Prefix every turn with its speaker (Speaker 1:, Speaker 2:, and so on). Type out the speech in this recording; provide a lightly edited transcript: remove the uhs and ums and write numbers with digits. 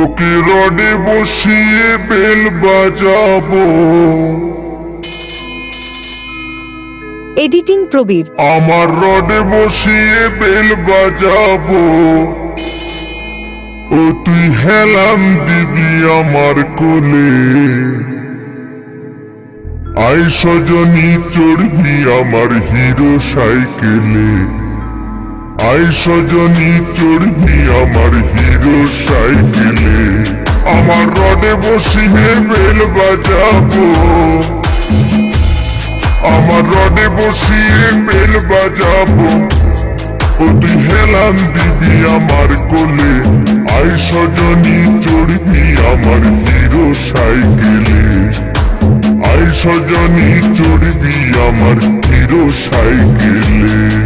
Speaker 1: তোকে রডে বসিয়ে বেল বাজাবো।
Speaker 2: এডিটিং প্রবীর।
Speaker 1: আমার রডে বসিয়ে বেল বাজাবো। ও তুই হেলাম দিবি আমার কোলে। আই সজনী চড়বি আমার হিরো সাইকেলে। আই সজনী চড়বি আমার হিরো সাইকেলে। আমার রডে বসিয়ে বেল বাজাবো। আমার রডে বসিয়ে বেল বাজাবো। ও তুই হেলান দিবি আমার কোলে। আই সজনী চড়বি আমার হিরো সাইকেলে। আই সজনী চড়বি আমার হিরো সাইকেলে।